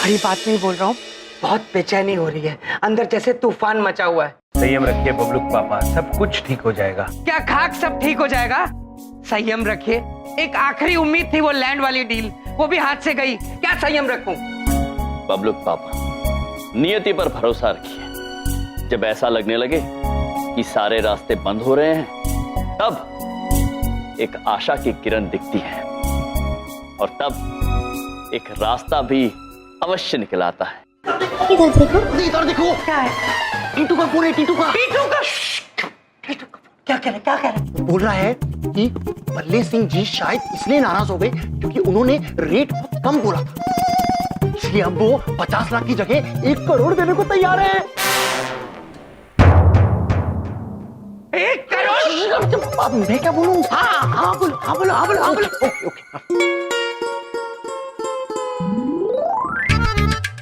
बड़ी बात नहीं बोल रहा हूँ, बहुत बेचैनी हो रही है, अंदर जैसे तूफान मचा हुआ है। संयम रखिए बबलू पापा, सब कुछ ठीक हो जाएगा। क्या खाक सब ठीक हो जाएगा? संयम रखिए, एक आखिरी उम्मीद थी वो लैंड वाली डील, वो भी हाथ से गई। क्या संयम रखूं? बबलू पापा, नियति पर भरोसा रखिए। जब ऐसा लगने लगे कि सारे रास्ते बंद हो रहे हैं, तब एक आशा की किरण दिखती है और तब एक रास्ता भी अवश्य निकल आता है। इधर देखो, इधर देखो। क्या है? टीटू का फोन है, टीटू का। टीटू का? क्या कह रहे, क्या कह रहे? बोल रहा है कि बल्ले सिंह जी शायद इसलिए नाराज हो गए क्योंकि उन्होंने रेट बहुत कम बोला था, इसलिए अब वो 50 लाख की जगह 1 करोड़ देने को तैयार है। 1 करोड़? अब मैं क्या बोलूं? हाँ बोलो, हाँ बोलो, हाँ बोलो, हाँ बोलो। Okay okay.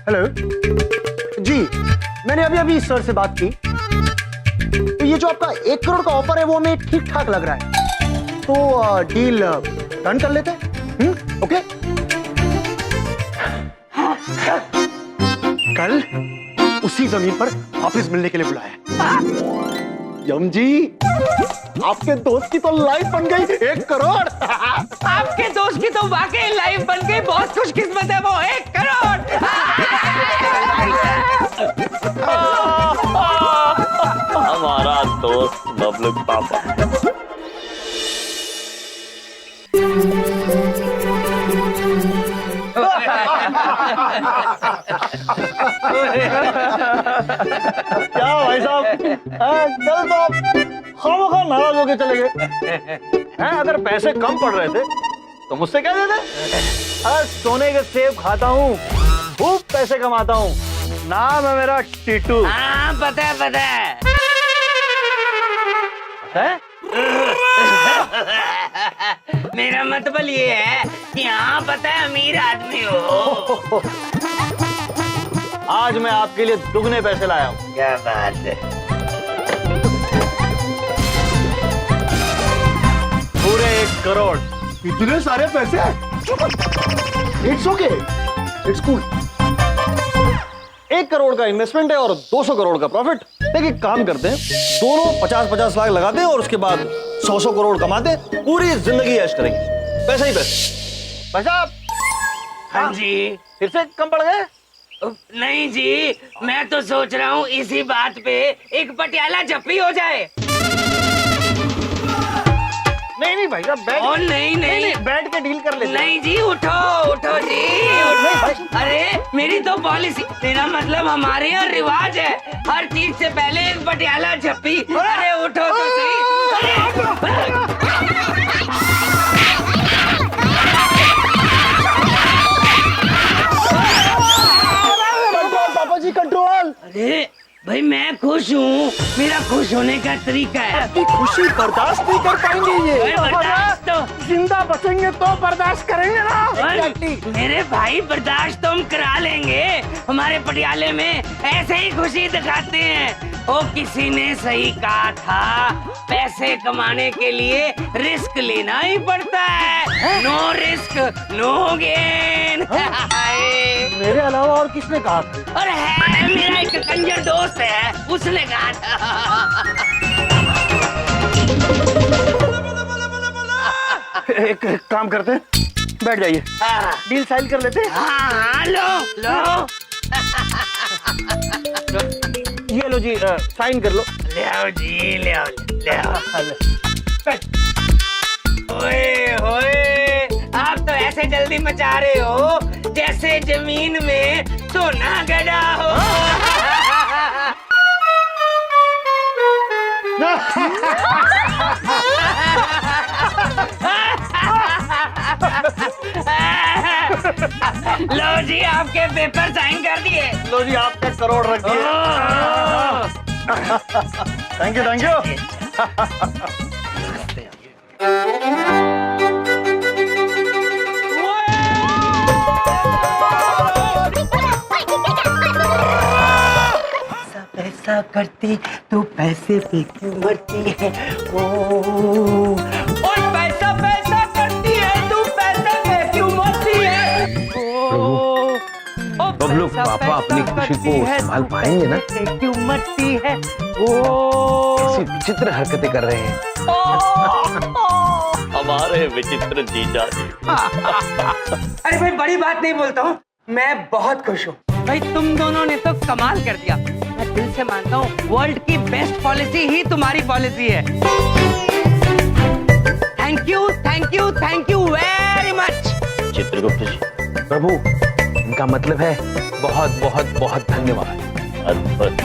हेलो जी, मैंने अभी अभी सर से बात की, तो ये जो आपका 1 करोड़ का ऑफर है वो हमें ठीक ठाक लग रहा है, तो डील डन कर लेते हैं। ओके। कल उसी जमीन पर वापस मिलने के लिए बुलाया। यम जी, आपके दोस्त की तो लाइफ बन गई 1 करोड़। आपके दोस्त की तो वाकई लाइफ बन गई, बहुत खुशकिस्मत है वो। 1 करोड़। हमारा दोस्त बबलू पापा। क्या भाई साहब, कल तो आप खामोखा नाराज होके चले गए हैं। अगर पैसे कम पड़ रहे थे तो मुझसे क्या देते? सोने के सेब खाता हूँ, खूब पैसे कमाता हूँ, नाम है मेरा टीटू। हाँ पता है, पता है। मेरा मतलब ये है कि हाँ पता है, अमीर आदमी हो। आज मैं आपके लिए दुगने पैसे लाया हूँ। क्या बात है। पूरे 1 करोड़। इतने सारे पैसे? It's okay, it's cool. 1 crore का इन्वेस्टमेंट है और 200 करोड़ का प्रॉफिट। देखिए काम करते हैं, दोनों 50-50 लाख लगाते हैं और उसके बाद 100 करोड़ कमाते हैं, पूरी जिंदगी ऐश करेंगे। पैसा ही पैसा। भाई साहब। हाँ जी। फिर से कम पड़ गए? नहीं जी, मैं तो सोच रहा हूँ इसी बात पे एक पटियाला जप्पी हो जाए। नहीं भाई साहब, बैठ। ओ नहीं, बैठ के डील कर लेते। नहीं जी, उठो जी, उठो। अरे मेरी तो पॉलिसी, मेरा मतलब हमारे यहाँ रिवाज है, हर चीज से पहले एक पटियाला जप्पी। अरे उठो तो सही। पापा जी कंट्रोल। अरे भाई मैं खुश हूँ, मेरा खुश होने का तरीका है। आपकी खुशी बर्दाश्त नहीं कर पाएंगे ये। बर्दाश्त तो जिंदा बचेंगे तो बर्दाश्त करेंगे ना। मेरे भाई बर्दाश्त तो हम करा लेंगे, हमारे पटियाले में ऐसे ही खुशी दिखाते हैं। ओ किसी ने सही कहा था, पैसे कमाने के लिए रिस्क लेना ही पड़ता है। No risk no gain. मेरे अलावा और किसने कहा था? और है मेरा एक कंजर दोस्त है, उसने कहा था। एक काम करते हैं, बैठ जाइए, डील साइन कर लेते हैं। हाँ लो ये लो जी, साइन कर लो। ले आओ जी, ले आओ। ओए होए, आप तो ऐसे जल्दी मचा रहे हो जैसे जमीन में सोना गड़ा हो। लो जी, आपके पेपर साइन कर दिए। लो जी, आपका करोड़ रख दिए। Thank you, thank you. ऐसा करती तो पैसे पे क्यों मरती है? ओ पैसा पैसा करती है तू, पैसे पे क्यों मरती है? ओ बबलू पापा अपनी खुशी को संभाल पाएंगे ना? क्यों मचती है वो? ऐसी विचित्र हरकतें कर रहे हैं। हमारे विचित्र जीजा जी। अरे भाई बड़ी बात नहीं बोलता हूँ, मैं बहुत खुश हूँ भाई। तुम दोनों ने तो कमाल कर दिया। मैं दिल से मानता हूँ वर्ल्ड की बेस्ट पॉलिसी ही तुम्हारी पॉलिसी है। Thank you very much Chitragupta ji. प्रभु, इनका मतलब है बहुत बहुत बहुत धन्यवाद। अद्भुत।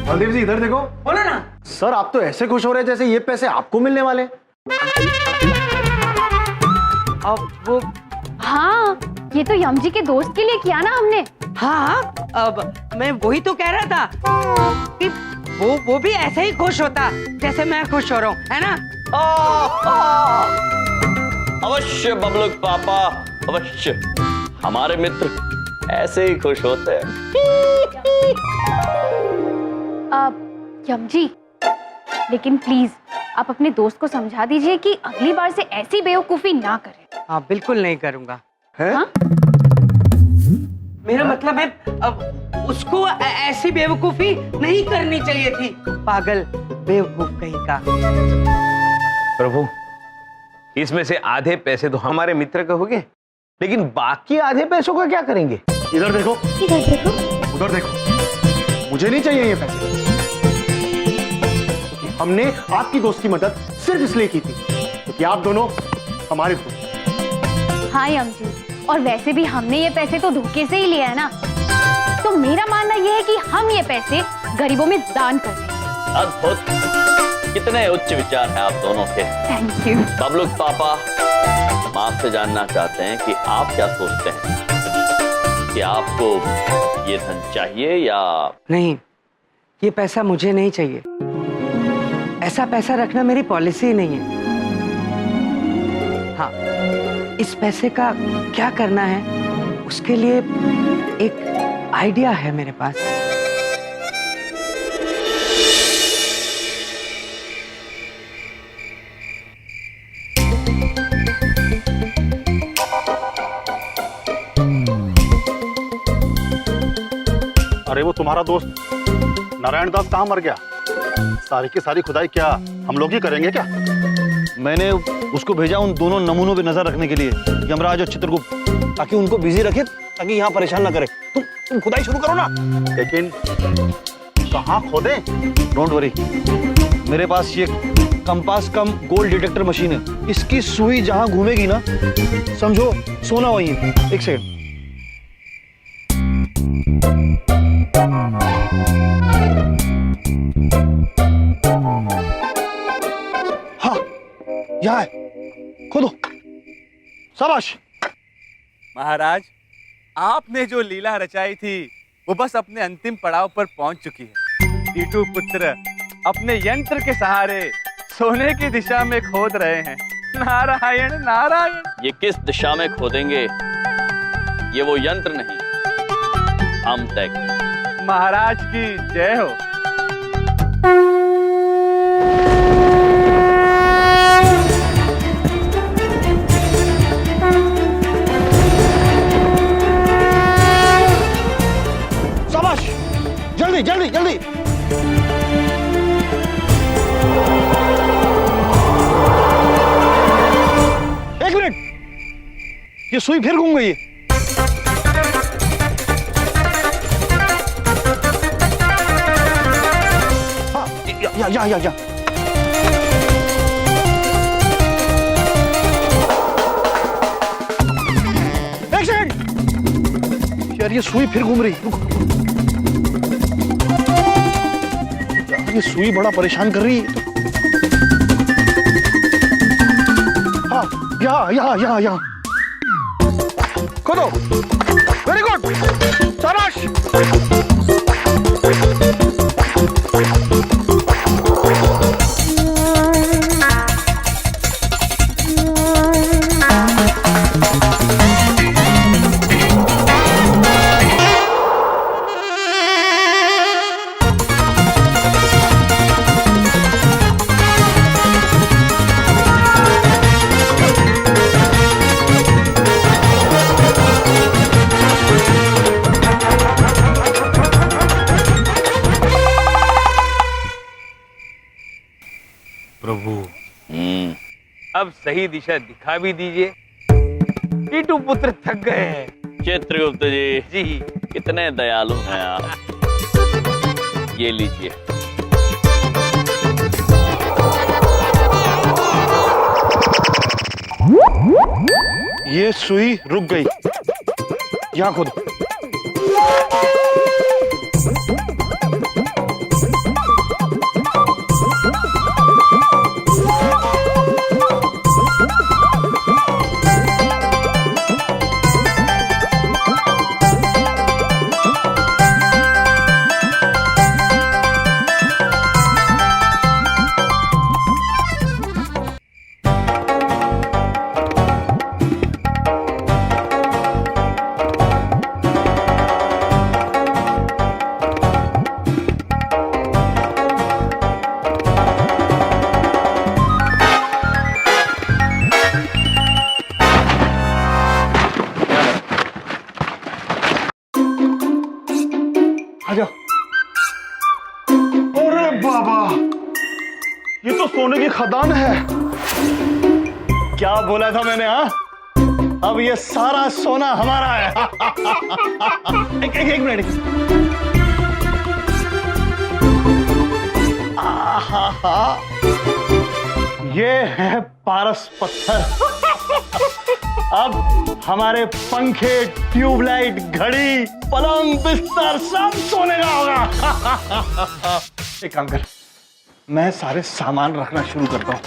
बलदेव जी इधर देखो। बोलो ना। सर आप तो ऐसे खुश हो रहे हैं जैसे ये पैसे आपको मिलने वाले। अब वो हाँ, ये तो यमजी के दोस्त के लिए किया ना हमने। हाँ, अब मैं वही तो कह रहा था कि वो भी ऐसे ही खुश होता जैसे मैं खुश हो रहा हूँ, है ना? अवश्य बबलू पापा, अवश्य। हमारे मित्र ऐसे ही खुश होते हैं। यमजी, लेकिन प्लीज आप अपने दोस्त को समझा दीजिए कि अगली बार से ऐसी बेवकूफी ना करे। हाँ, बिल्कुल नहीं करूँगा। हैं? हाँ? मेरा मतलब है अब उसको ऐसी बेवकूफी नहीं करनी चाहिए थी। पागल बेवकूफ कहीं का। प्रभु, इसमें से आधे पैसे तो हमारे मित्र के हो गए, लेकिन बाकी आधे पैसों का क्या करेंगे? इधर देखो, इधर देखो। उधर देखो। मुझे नहीं चाहिए ये पैसे। हमने आपकी दोस्त की मदद सिर्फ इसलिए की थी क्योंकि आप दोनों हमारे दोस्त। हाँ यमजी, और वैसे भी हमने ये पैसे तो धोखे से ही लिए है ना, तो मेरा मानना ये है कि हम ये पैसे गरीबों में दान कर दें। अद्भुत। कितने उच्च विचार हैं आप दोनों के। Thank you. बबलू पापा, हम आपसे जानना चाहते हैं कि आप क्या सोचते हैं कि आपको ये धन चाहिए या नहीं, ये पैसा मुझे नहीं चाहिए। ऐसा पैसा रखना मेरी पॉलिसी ही नहीं है। हाँ, इस पैसे का क्या करना है उसके लिए एक आइडिया है मेरे पास। अरे वो तुम्हारा दोस्त नारायण दास कहाँ मर गया? सारी की सारी खुदाई क्या हम लोग ही करेंगे क्या? मैंने उसको भेजा उन दोनों नमूनों पे नजर रखने के लिए, यमराज और चित्रगुप्त, ताकि उनको बिजी रखे, ताकि यहाँ परेशान ना करे। तुम खुदाई शुरू करो ना। लेकिन कहाँ खोदे? डोंट वरी, मेरे पास ये कंपास कम गोल्ड डिटेक्टर मशीन है। इसकी सुई जहां घूमेगी ना, समझो सोना वही है। एक सेकंड। हाँ, यहाँ है, खोदो। शाबाश। महाराज, आपने जो लीला रचाई थी वो बस अपने अंतिम पड़ाव पर पहुंच चुकी है। टीटू पुत्र अपने यंत्र के सहारे सोने की दिशा में खोद रहे हैं। नारायण नारायण। ये किस दिशा में खोदेंगे ये वो यंत्र नहीं, हम तय करेंगे। महाराज की जय हो। शाबाश, जल्दी जल्दी जल्दी। एक मिनट, ये सुई फिर घूम गई है। हाँ, या। एक सेकंड यार, ये सुई फिर घूम रही। रुको, ये सुई बड़ा परेशान कर रही है। हाँ, यहाँ खोदो। वेरी गुड, शाबाश। अब सही दिशा दिखा भी दीजिए। टीटू पुत्र थक गए हैं। चित्रगुप्त जी, जी कितने दयालु हैं आप। ये लीजिए। ये सुई रुक गई, यहाँ खुद। अरे बाबा, ये तो सोने की खदान है। क्या बोला था मैंने? हाँ, अब ये सारा सोना हमारा है। एक मिनट। ये है पारस पत्थर। अब हमारे पंखे, ट्यूबलाइट, घड़ी, पलंग, बिस्तर सब सोने का होगा। एक काम कर, मैं सारे सामान रखना शुरू करता हूं।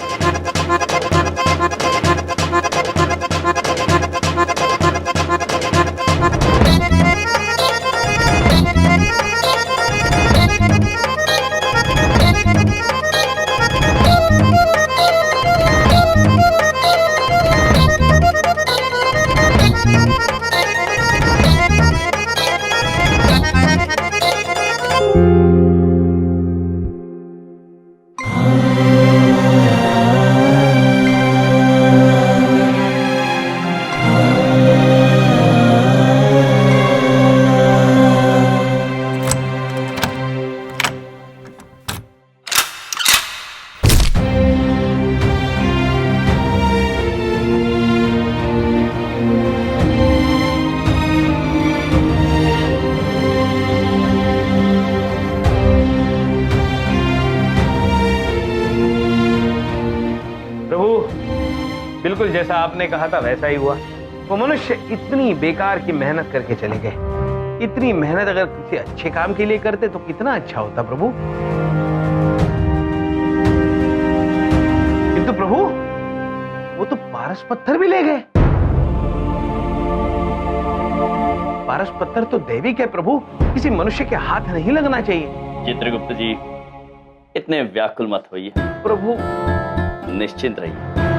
बिल्कुल जैसा आपने कहा था वैसा ही हुआ। वो मनुष्य इतनी बेकार की मेहनत करके चले गए। इतनी मेहनत अगर किसी अच्छे काम के लिए करते तो कितना अच्छा होता प्रभु। किंतु प्रभु वो तो पारस पत्थर भी ले गए। पारस पत्थर तो दैविक है प्रभु, किसी मनुष्य के हाथ नहीं लगना चाहिए। चित्रगुप्त जी, इतने व्याकुल मत होइए प्रभु। निश्चिंत रहिए।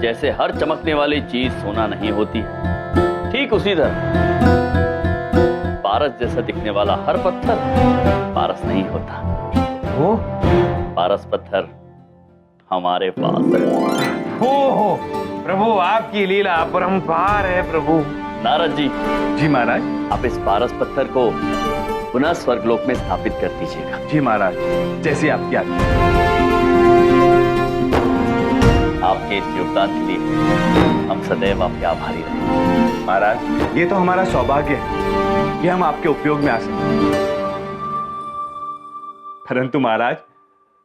जैसे हर चमकने वाली चीज सोना नहीं होती, ठीक उसी तरह पारस जैसा दिखने वाला हर पत्थर पारस नहीं होता। वो पारस पत्थर हमारे पास है। हो प्रभु, आपकी लीला अपरंपार है प्रभु। नारद जी, जी महाराज। आप इस पारस पत्थर को पुनः स्वर्गलोक में स्थापित कर दीजिएगा। जी महाराज, जैसी आपकी आज्ञा। आपके इस योगदान के लिए हम सदैव आपके आभारी रहेंगे। महाराज, ये तो हमारा सौभाग्य है कि हम आपके उपयोग में आ सकें। परंतु महाराज,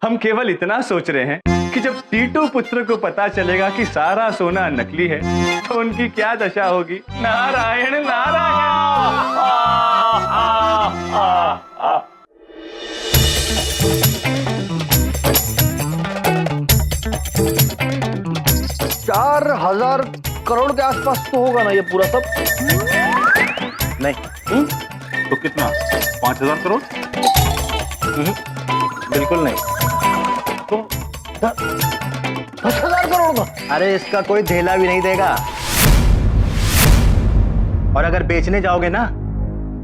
हम केवल इतना सोच रहे हैं कि जब टीटू पुत्र को पता चलेगा कि सारा सोना नकली है तो उनकी क्या दशा होगी। नारायण नारायण। 4,000 करोड़ के आसपास तो होगा ना ये पूरा सब? नहीं। तो कितना? 5,000 करोड़? बिल्कुल नहीं। तो 10,000 करोड़ का? अरे इसका कोई धेला भी नहीं देगा। और अगर बेचने जाओगे ना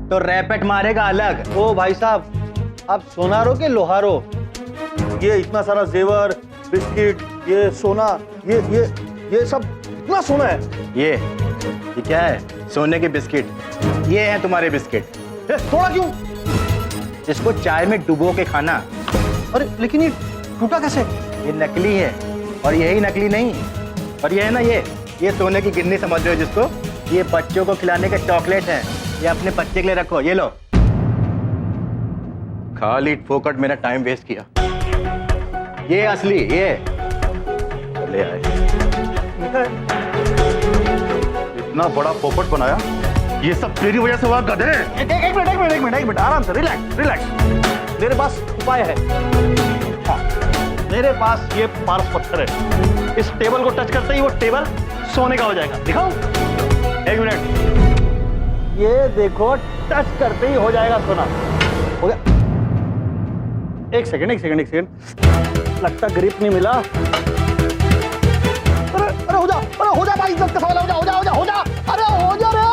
तो रैपेट मारेगा अलग। ओ भाई साहब, आप सोनारो के लोहारो? ये इतना सारा जेवर, बिस्किट, ये सोना, ये सब इतना सोना है। ये क्या है? सोने के बिस्किट। ये हैं तुम्हारे बिस्किट। थोड़ा क्यों? इसको चाय में डुबो के खाना। अरे लेकिन ये टूटा कैसे? ये नकली है। और यही नकली नहीं, और ये है ना, ये सोने की गिन्नी समझ रहे हो जिसको, ये बच्चों को खिलाने के चॉकलेट हैं। ये अपने बच्चे के लिए रखो, ये लो। खाली फोकट मेरा टाइम वेस्ट किया। ये असली, ये ले आए। इतना बड़ा पोपट बनाया, ये सब तेरी वजह से हुआ गधे। एक मिनट, आराम से, रिलैक्स। मेरे पास उपाय है। हाँ, मेरे पास ये पारस पत्थर है। इस टेबल को टच करते ही वो टेबल सोने का हो जाएगा। दिखाओ, एक मिनट, ये देखो, टच करते ही हो जाएगा सोना। हो गया। एक सेकंड, लगता ग्रिप नहीं मिला। अरे हो जा भाई, इज्जत का सवाल, हो जा, अरे हो जा रे।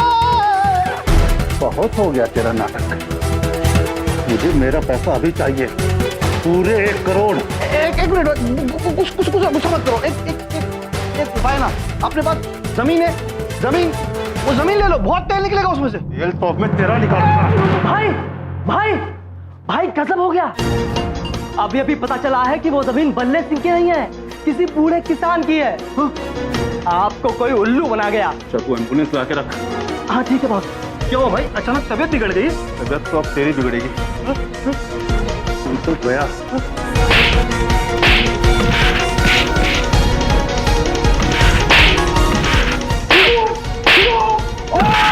बहुत हो गया तेरा नाटक, मुझे मेरा पैसा अभी चाहिए, पूरे 1 करोड़। एक मिनट, कुछ मत करो। एक उपाय ना, अपने पास जमीन है, वो जमीन ले लो, बहुत तेल निकलेगा उसमें से। तेल तो अब मैं तेरा निकालूंगा। भाई गजब हो गया। अभी पता चला है कि वो जमीन बल्ले सिंह की नहीं है, किसी बूढ़े किसान की है। आपको कोई उल्लू बना गया। चल एम्बुलेंस ला के रख। हाँ ठीक है बॉस। क्यों भाई, अचानक तबीयत बिगड़ गई? तबियत तो अब तेरी बिगड़ेगी। तू तो गया।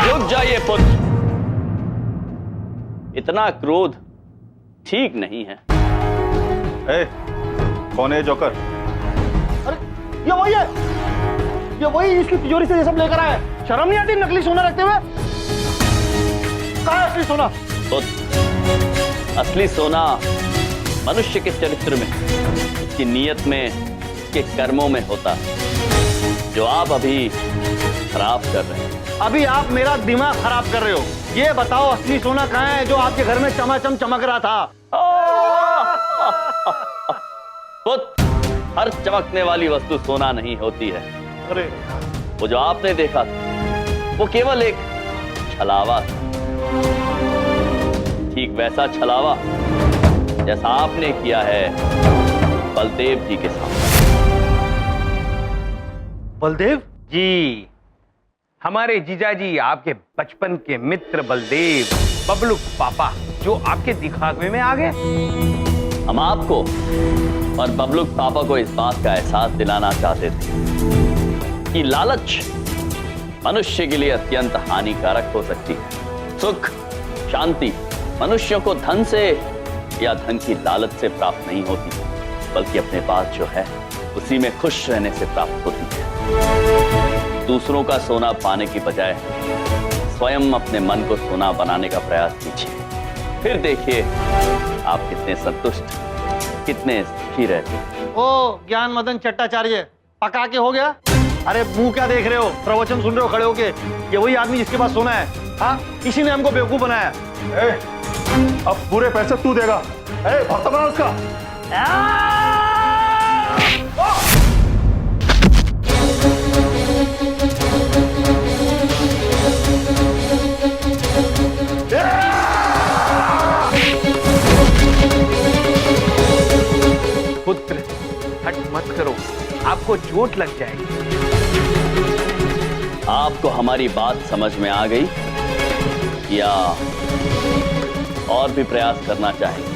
रुक जाइए पुत्र, इतना क्रोध ठीक नहीं है। ए, कौन है जोकर? अरे ये वही इसकी तिजोरी से ये सब लेकर आया। शर्म नहीं आती नकली सोना रखते हुए? कहाँ है असली सोना? पुत्र, असली सोना मनुष्य के चरित्र में, उसकी नीयत में, उसके कर्मों में होता है, जो आप अभी खराब कर रहे हैं। अभी आप मेरा दिमाग खराब कर रहे हो। ये बताओ, असली सोना कहाँ है जो आपके घर में चमाचम चमक रहा था? पुत्र, हर चमकने वाली वस्तु सोना नहीं होती है। अरे वो जो आपने देखा था, वो केवल एक छलावा था, ठीक वैसा छलावा जैसा आपने किया है बलदेव जी के साथ। बलदेव जी, हमारे जीजाजी, आपके बचपन के मित्र बलदेव, बबलू पापा, जो आपके दिखावे में आ गए। हम आपको और बबलू पापा को इस बात का एहसास दिलाना चाहते थे कि लालच मनुष्य के लिए अत्यंत हानिकारक हो सकती है। सुख, शांति मनुष्यों को धन से या धन की लालच से प्राप्त नहीं होती, बल्कि अपने पास जो है उसी में खुश रहने से प्राप्त होती है। दूसरों का सोना पाने की बजाय स्वयं अपने मन को सोना बनाने का प्रयास कीजिए, फिर देखिए आप कितने संतुष्ट, कितने सुखी रहते हैं। ओ ज्ञान मदन चट्टाचार्य, पका के हो गया? अरे मुंह क्या देख रहे हो, प्रवचन सुन रहे हो खड़े होके? ये वही आदमी जिसके पास सोना है। हाँ, इसी ने हमको बेवकूफ बनाया। अब पूरे पैसे तू देगा। भक्त बना उसका। पुत्र, हट मत करो, आपको चोट लग जाएगी। आपको हमारी बात समझ में आ गई या और भी प्रयास करना चाहेंगे?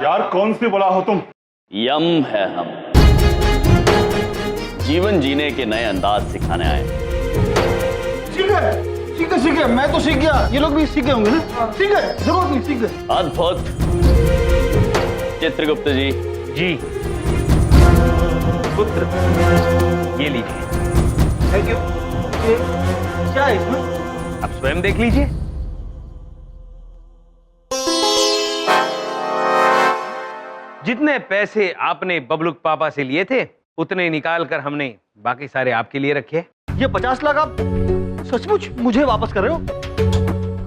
यार कौन सी बला हो तुम? यम है हम, जीवन जीने के नए अंदाज सिखाने आए। सीख गए, मैं तो सीख गया, ये लोग भी सीख गए होंगे ना? सीख गए, जरूरत नहीं, सीख गए। अद्भुत। चित्रगुप्त जी। जी पुत्र, ये लीजिए। Thank you. ये क्या है इसमें? आप स्वयं देख लीजिए। जितने पैसे आपने बबलूक पापा से लिए थे उतने निकाल कर हमने बाकी सारे आपके लिए रखे। ये 50 लाख आप सचमुच मुझे वापस कर रहे हो?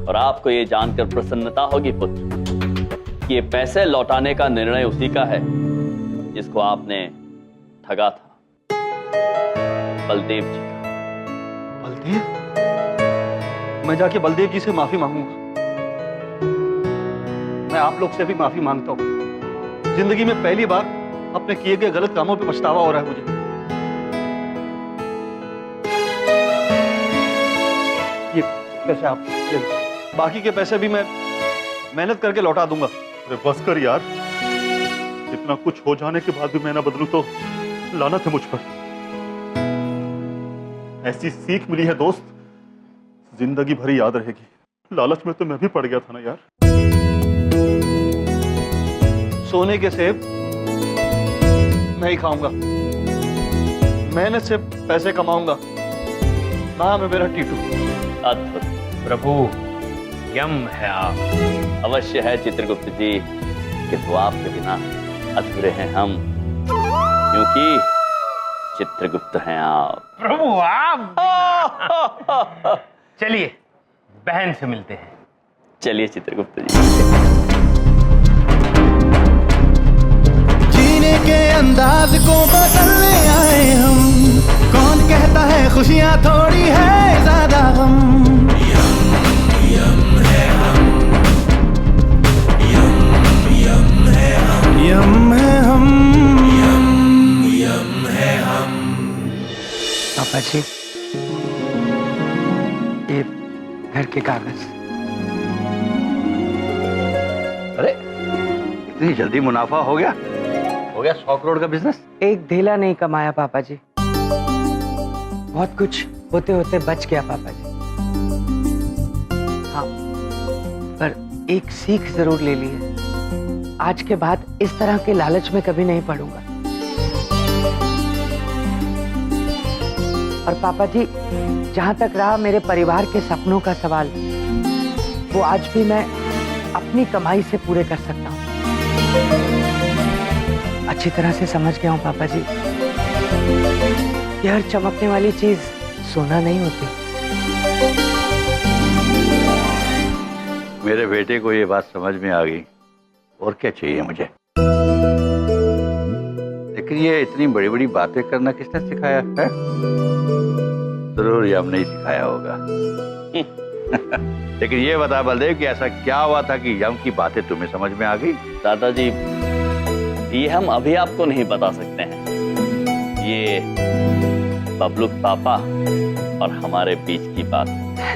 और आपको ये जानकर प्रसन्नता होगी पुत्र कि ये पैसे लौटाने का निर्णय उसी का है जिसको आपने ठगा था, बलदेव जी का। बलदेव? मैं जाके बलदेव जी से माफी मांगूंगा। मैं आप लोग से भी माफी मांगता हूं। जिंदगी में पहली बार अपने किए गए गलत कामों पे पछतावा हो रहा है मुझे। ये पैसे आप ले लो। बाकी के पैसे भी मैं मेहनत करके लौटा दूंगा। अरे बस कर यार, इतना कुछ हो जाने के बाद भी मैं ना बदलूं तो लानत है मुझ पर। ऐसी सीख मिली है दोस्त, जिंदगी भरी याद रहेगी। लालच में तो मैं भी पड़ गया था ना यार। सोने के सेब मैं ही खाऊंगा, मेहनत से पैसे कमाऊंगा। नाम है मेरा टीटू। अद्भुत। प्रभु, यम है आप। अवश्य है चित्रगुप्त जी, किंतु आपके बिना अधूरे हैं हम, क्योंकि चित्रगुप्त हैं आप। प्रभु आप। चलिए बहन से मिलते हैं। चलिए चित्रगुप्त जी। जीने के अंदाज को बदलने आए हम, कौन कहता है खुशियां थोड़ी है ज्यादा गम। यम है हम, यम है हम, यम है हम, यम है हम। पापा जी, ये घर के कागज। अरे इतनी जल्दी मुनाफा हो गया 100 करोड़ का बिजनेस। एक ढेला नहीं कमाया पापा जी, बहुत कुछ होते होते बच गया पापा जी। हाँ, पर एक सीख जरूर ले ली है। आज के बाद इस तरह के लालच में कभी नहीं पड़ूंगा। और पापा जी, जहां तक रहा मेरे परिवार के सपनों का सवाल, वो आज भी मैं अपनी कमाई से पूरे कर सकता हूँ। अच्छी तरह से समझ गया हूँ पापा जी, ये हर चमकने वाली चीज सोना नहीं होती। मेरे बेटे को ये बात समझ में आ गई, और क्या चाहिए मुझे। लेकिन ये इतनी बड़ी बड़ी बातें करना किसने सिखाया है? जरूर यम नहीं सिखाया होगा। लेकिन ये बता बलदेव कि ऐसा क्या हुआ था कि यम की बातें तुम्हें समझ में आ गई? दादाजी, ये हम अभी आपको नहीं बता सकते हैं। ये बबलूक पापा और हमारे बीच की बात है।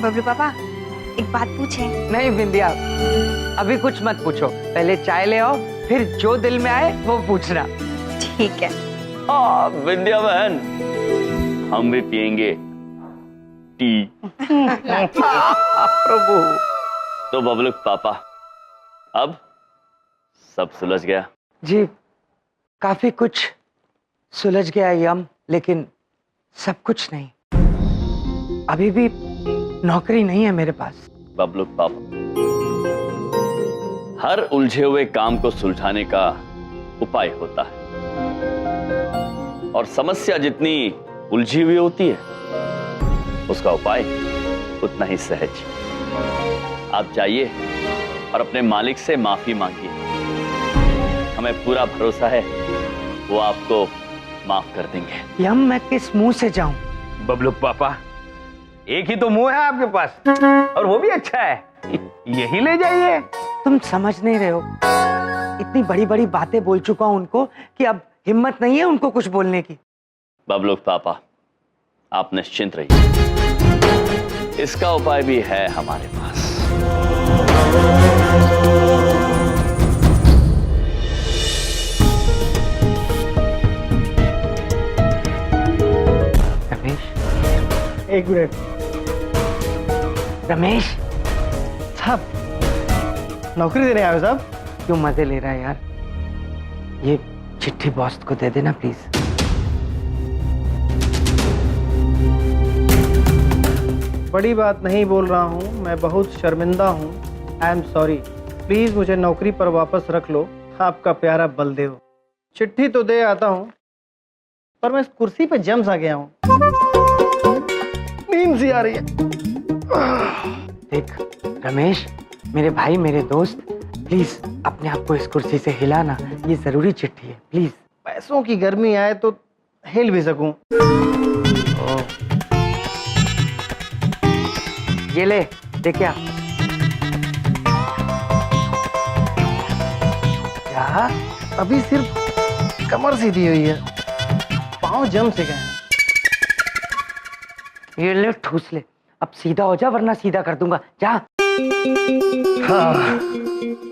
बबलू पापा, एक बात पूछें? नहीं बिंदिया, अभी कुछ मत पूछो, पहले चाय ले आओ, फिर जो दिल में आए वो पूछना। ठीक है। विंध्या बहन, हम भी पियेंगे टी। प्रभु। तो बबलूक पापा, अब सब सुलझ गया? जी, काफी कुछ सुलझ गया यम, लेकिन सब कुछ नहीं। अभी भी नौकरी नहीं है मेरे पास। बबलूक पापा, हर उलझे हुए काम को सुलझाने का उपाय होता है, और समस्या जितनी उलझी हुई होती है उसका उपाय उतना ही सहज। आप जाइए और अपने मालिक से माफी मांगिए। हमें पूरा भरोसा है वो आपको माफ कर देंगे। यम, मैं किस मुंह से जाऊं? बबलूक पापा, एक ही तो मुंह है आपके पास, और वो भी अच्छा है, यही ले जाइए। तुम समझ नहीं रहे हो, इतनी बड़ी बड़ी बातें बोल चुका हूं उनको कि अब हिम्मत नहीं है उनको कुछ बोलने की। बबलूक पापा, आप निश्चिंत रहिए, इसका उपाय भी है हमारे पास। एक मिनट रमेश, साहब, नौकरी देने आए हो साहब? क्यों मजे ले रहा है यार? ये चिट्ठी बॉस को दे देना प्लीज। बड़ी बात नहीं बोल रहा हूँ, मैं बहुत शर्मिंदा हूँ। आई एम सॉरी, प्लीज मुझे नौकरी पर वापस रख लो। आपका प्यारा बलदेव। चिट्ठी तो दे आता हूँ, पर मैं इस कुर्सी पे जम सा गया हूँ, नींद सी आ रही है। देख रमेश, मेरे भाई, मेरे दोस्त, प्लीज अपने आप को इस कुर्सी से हिलाना, ये जरूरी चिट्ठी है प्लीज। पैसों की गर्मी आए तो हिल भी सकूं। ये ले, क्या क्या? अभी सिर्फ कमर सीधी हुई है, पाँव जम से गए हैं। ये ले, ठूस ले, अब सीधा हो जा वरना सीधा कर दूंगा, जा। हाँ,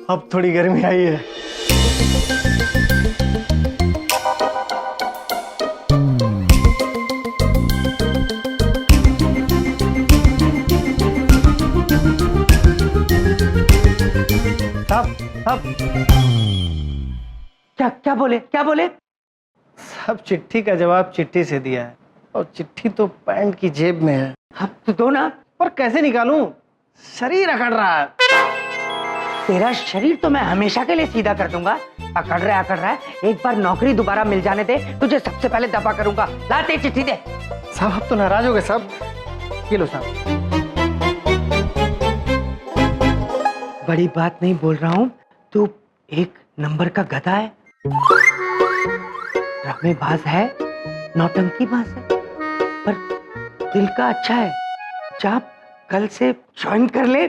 अब थोड़ी गर्मी आई है। साहब, क्या बोले? सब चिट्ठी का जवाब चिट्ठी से दिया है, और चिट्ठी तो पैंट की जेब में है। अब तो दो ना। पर कैसे निकालूं? शरीर अकड़ रहा है। तेरा शरीर तो मैं हमेशा के लिए सीधा कर दूंगा। अकड़ रहा है, एक बार नौकरी दोबारा मिल जाने दे, तुझे सबसे पहले दफा करूंगा। लाते चिट्ठी दे। साहब, आप तो नाराज हो गए साहब। ये लो साहब। बड़ी बात नहीं बोल रहा हूँ, तू एक नंबर का गधा है, ड्रामेबाज है, नौटंकीबाज है, पर दिल का अच्छा है। जा, कल से ज्वाइन कर ले।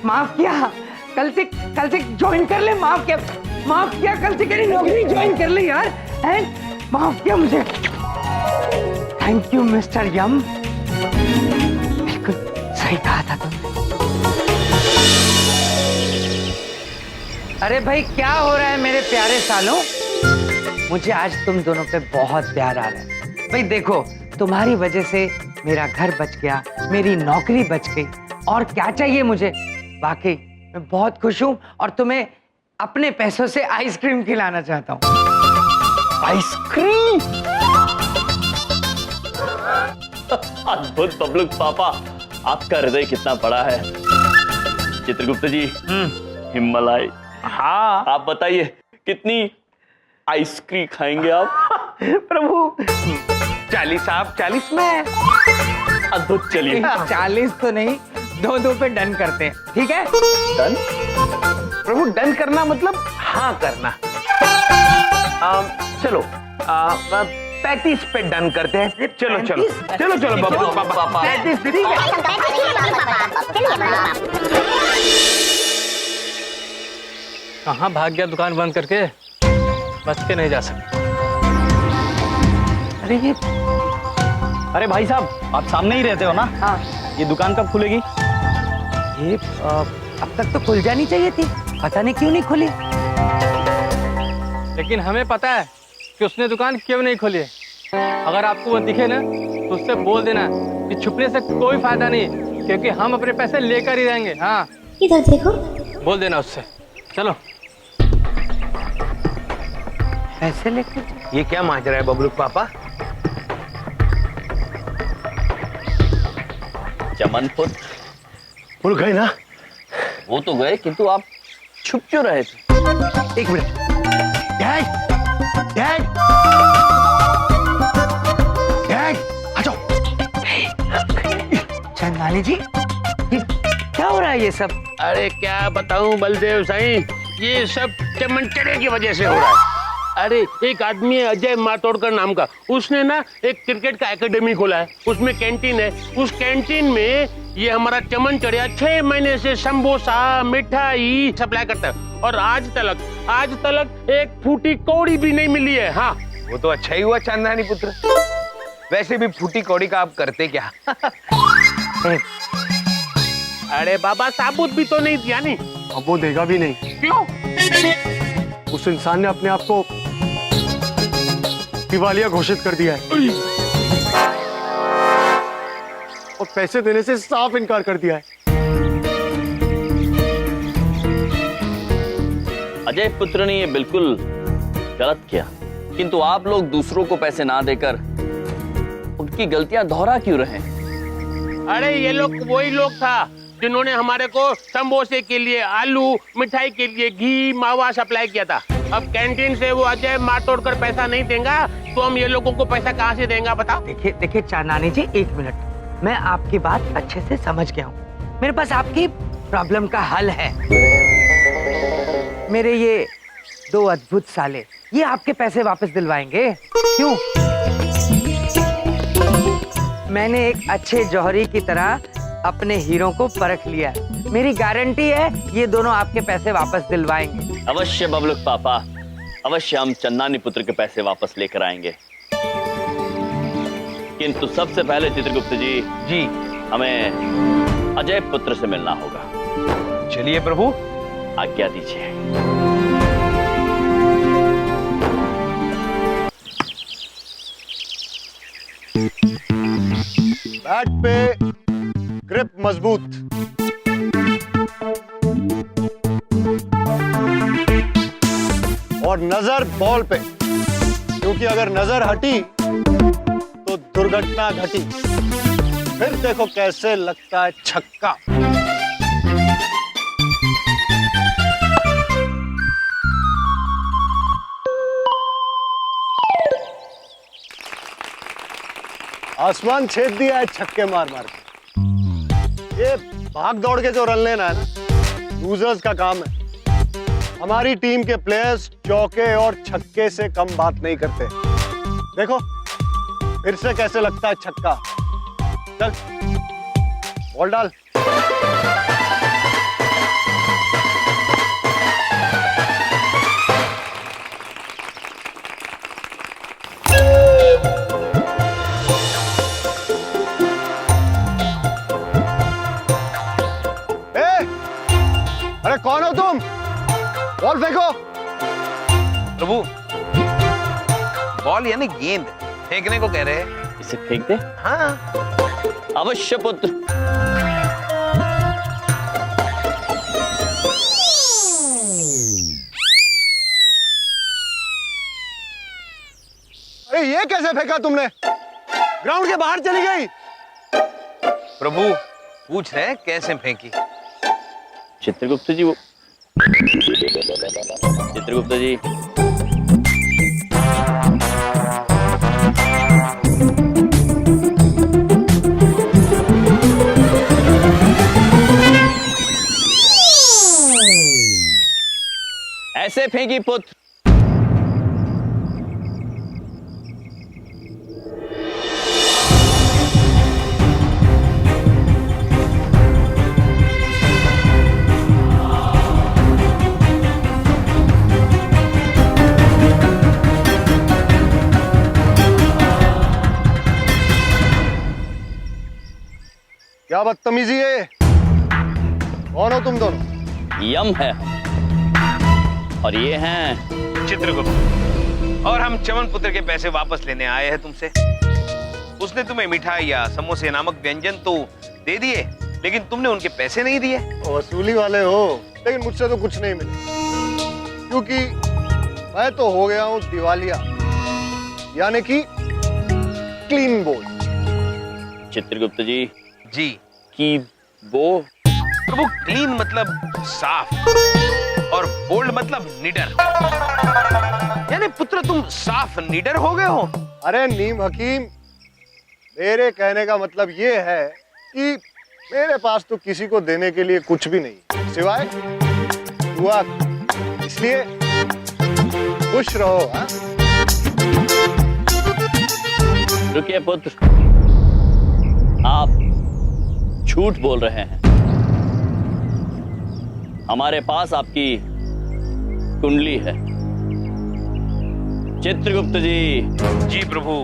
माफ किया, कल से ज्वाइन कर ले। माफ किया, कल से मेरी नौकरी ज्वाइन कर ले यार। है, माफ किया मुझे। थैंक यू मिस्टर यम, बिल्कुल सही कहा था तुमने। अरे भाई, क्या हो रहा है मेरे प्यारे सालों? मुझे आज तुम दोनों पे बहुत प्यार आ रहा है। भाई देखो, तुम्हारी वजह से मेरा घर बच गया, मेरी नौकरी बच गई, और क्या चाहिए मुझे? वाकई मैं बहुत खुश हूँ, और तुम्हें अपने पैसों से आइसक्रीम खिलाना चाहता हूँ। आइसक्रीम? अद्भुत बबलू पापा, आपका हृदय कितना बड़ा है। चित्रगुप्त जी, हिम्मलाई। हाँ, आप बताइए, कितनी आइसक्रीम खाएंगे आप? प्रभु 40 आप, 40 में। अद्भुत, चलिए। 40 तो नहीं, 2-2 पे डन करते हैं, ठीक है? डन? प्रभु, डन करना मतलब हाँ करना। चलो 35 पे डन करते हैं। चलो बबलू पापा। 35, ठीक है। कहाँ भाग गया दुकान बंद करके? बच के नहीं जा सकते। अरे भाई साहब, आप सामने ही रहते हो ना? हाँ। ये दुकान कब खुलेगी? ये अब तक तो खुल जानी चाहिए थी, पता नहीं क्यों नहीं खुली। लेकिन हमें पता है कि उसने दुकान क्यों नहीं खोली है। अगर आपको वो दिखे ना, तो उससे बोल देना कि छुपने से कोई फायदा नहीं, क्योंकि हम अपने पैसे लेकर ही रहेंगे। हाँ, इधर देखो। बोल देना उससे। चलो। पैसे लेकर? ये क्या माजरा है बबलू पापा? चमन पुत्र, भूल गए ना? वो तो गए, किंतु आप छुप क्यों रहे थे? एक मिनट। डैड, आ जाओ। चंदानी जी, ये क्या हो रहा है ये सब? अरे क्या बताऊं बलदेव साईं, ये सब चमनचड़े की वजह से हो रहा है। अरे एक आदमी है अजय मातोड़कर नाम का, उसने ना एक क्रिकेट का एकेडमी खोला है, उसमें कैंटीन है। उस कैंटीन में ये हमारा चमनचड़िया 6 महीने से समोसा मिठाई सप्लाई करता है, और आज तक एक फूटी कौड़ी भी नहीं मिली है। हाँ, वो तो अच्छा ही हुआ चांदानी पुत्र। वैसे भी फूटी कौड़ी का आप करते क्या? अरे बाबा, साबुत भी तो नहीं दिया नहीं। अब वो देगा भी नहीं। क्यों? उस इंसान ने अपने आप को दिवालिया घोषित कर दिया है। और पैसे देने से साफ इनकार कर दिया है। अजय पुत्र ने ये बिल्कुल गलत किया, किंतु आप लोग दूसरों को पैसे ना देकर उनकी गलतियां दोहरा क्यों रहे? अरे ये लोग वही लोग था जिन्होंने हमारे को समोसे के लिए आलू, मिठाई के लिए घी, मावा सप्लाई किया था। अब कैंटीन से वो अजय मार तोड़ कर पैसा नहीं देगा तो हम ये लोगों को पैसा कहाँ से देंगे बताओ? देखिए चांदनी जी, एक मिनट, मैं आपकी बात अच्छे से समझ गया हूँ। मेरे पास आपकी प्रॉब्लम का हल है। मेरे ये 2 अद्भुत साले ये आपके पैसे वापस दिलवाएंगे। क्यों? मैंने एक अच्छे जौहरी की तरह अपने हीरो को परख लिया है। मेरी गारंटी है ये दोनों आपके पैसे वापस दिलवाएंगे। अवश्य बबलुक पापा, अवश्य हम चन्नानी पुत्र के पैसे वापस लेकर आएंगे। किंतु सबसे पहले चित्रगुप्त जी हमें अजय पुत्र से मिलना होगा। चलिए प्रभु, आज्ञा दीजिए। बैट पे ग्रिप मजबूत, और नजर बॉल पे, क्योंकि अगर नजर हटी तो दुर्घटना घटी। फिर देखो कैसे लगता है छक्का। आसमान छेद दिया है छक्के मार मार के। ये भाग दौड़ के जो रन लेना है ना, लूजर्स का काम है। हमारी टीम के प्लेयर्स चौके और छक्के से कम बात नहीं करते। देखो फिर से कैसे लगता है छक्का। चल बॉल डाल। अरे कौन हो तुम? बॉल फेंको। प्रभु, बॉल यानी गेंद फेंकने को कह रहे हैं। इसे फेंक दे? हाँ अवश्य पुत्र। अरे ये कैसे फेंका तुमने? ग्राउंड के बाहर चली गई। प्रभु पूछ रहे हैं कैसे फेंकी। चित्रगुप्त जी, वो चित्रगुप्त जी, ऐसे फेंकी पुत्र। क्या बदतमीजी है? कौन हो तुम दोनों? यम है हम, और ये हैं चित्रगुप्त, और हम चमन पुत्र के पैसे वापस लेने आए हैं तुमसे। उसने तुम्हें मिठाई या समोसे नामक व्यंजन तो दे दिए, लेकिन तुमने उनके पैसे नहीं दिए। वसूली वाले हो, लेकिन मुझसे तो कुछ नहीं मिले, क्योंकि मैं तो हो गया हूं दिवालिया, यानी कि क्लीन बोल्ड। चित्रगुप्त जी कि वो प्रभु, क्लीन मतलब साफ और बोल्ड मतलब निडर। यानी पुत्र तुम साफ निडर हो गए हो। अरे नीम हकीम, मेरे कहने का मतलब ये है कि मेरे पास तो किसी को देने के लिए कुछ भी नहीं सिवाय दुआ। इसलिए खुश रहो। हाँ? रुकिए पुत्र, आप झूठ बोल रहे हैं। हमारे पास आपकी कुंडली है। चित्रगुप्त जी प्रभु।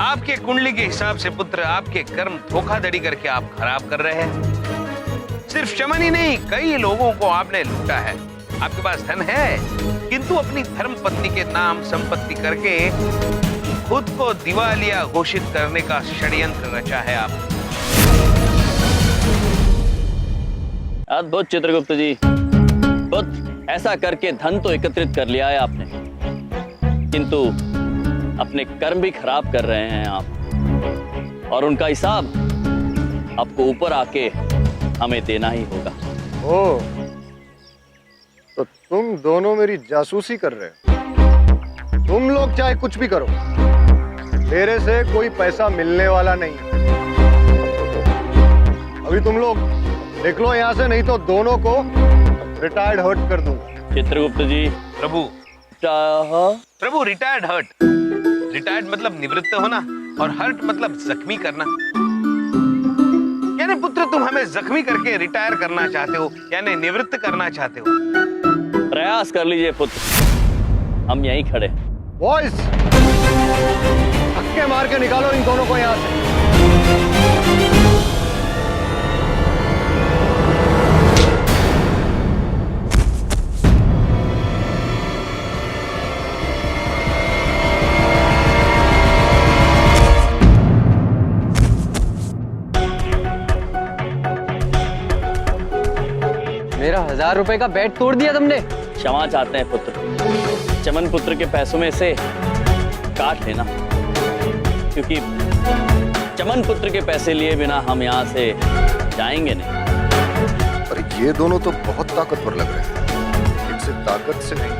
आपके कुंडली के हिसाब से पुत्र, आपके कर्म धोखाधड़ी करके आप खराब कर रहे हैं। सिर्फ चमन ही नहीं, कई लोगों को आपने लूटा है। आपके पास धन है, किंतु अपनी धर्म पत्नी के नाम संपत्ति करके खुद को दिवालिया घोषित करने का षड्यंत्र रचा है आप। अद्भुत चित्रगुप्त जी, बहुत ऐसा करके धन तो एकत्रित कर लिया है आपने, किंतु अपने कर्म भी खराब कर रहे हैं आप, और उनका हिसाब आपको ऊपर आके हमें देना ही होगा। ओ, तो तुम दोनों मेरी जासूसी कर रहे हो। तुम लोग चाहे कुछ भी करो, मेरे से कोई पैसा मिलने वाला नहीं है। अभी तुम लोग निकलो यहाँ से, नहीं तो दोनों को रिटायर्ड हर्ट कर दूंगा। चित्रगुप्त जी। प्रभु रिटायर्ड हर्ट, रिटायर्ड मतलब निवृत्त होना और हर्ट मतलब जख्मी करना। यानी पुत्र तुम हमें जख्मी करके रिटायर करना चाहते हो, यानी निवृत्त करना चाहते हो। प्रयास कर लीजिए पुत्र, हम यहीं खड़े। बॉयज, धक्के मार के निकालो इन दोनों को यहाँ से। मेरा 1000 रुपए का बेट तोड़ दिया तुमने। क्षमा चाहते हैं पुत्र, चमन पुत्र के पैसों में से काट लेना, क्योंकि चमन पुत्र के पैसे लिए बिना हम यहाँ से जाएंगे नहीं। पर ये दोनों तो बहुत ताकतवर लग रहे हैं, इनसे ताकत से नहीं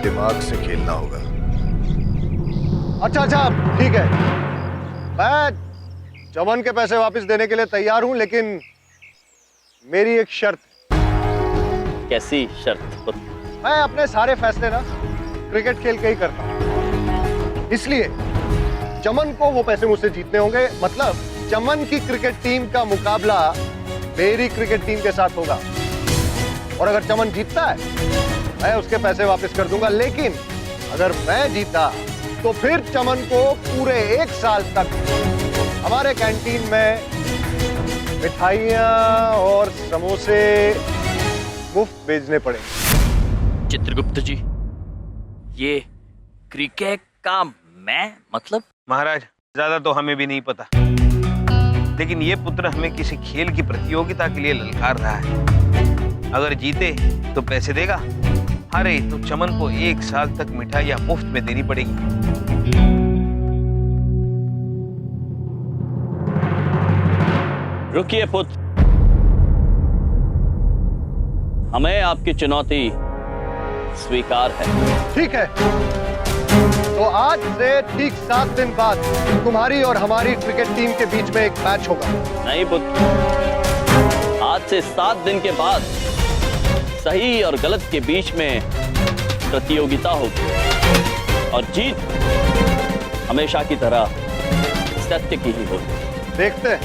दिमाग से खेलना होगा। अच्छा, ठीक है, मैं चमन के पैसे वापस देने के लिए तैयार हूं, लेकिन मेरी एक शर्त। कैसी शर्त पुत्र? मैं अपने सारे फैसले ना क्रिकेट खेल के ही करता हूं, इसलिए चमन को वो पैसे मुझसे जीतने होंगे। मतलब चमन की क्रिकेट टीम का मुकाबला मेरी क्रिकेट टीम के साथ होगा, और अगर चमन जीतता है मैं उसके पैसे वापस कर दूंगा, लेकिन अगर मैं जीता तो फिर चमन को पूरे 1 साल तक हमारे कैंटीन में मिठाइयाँ और समोसे मुफ्त भेजने पड़ेंगे। चित्रगुप्त जी, ये क्रिकेट का मैं मतलब? महाराज, ज्यादा तो हमें भी नहीं पता, लेकिन ये पुत्र हमें किसी खेल की प्रतियोगिता के लिए ललकार रहा है। अगर जीते तो पैसे देगा, हारे तो चमन को 1 साल तक मिठाइयाँ मुफ्त में देनी पड़ेगी। रुकिए पुत्र, हमें आपकी चुनौती स्वीकार है। ठीक है, तो आज से ठीक 7 दिन बाद तुम्हारी और हमारी क्रिकेट टीम के बीच में एक मैच होगा। नहीं पुत्र, आज से 7 दिन के बाद सही और गलत के बीच में प्रतियोगिता होगी, और जीत हमेशा की तरह सत्य की ही होगी। देखते हैं।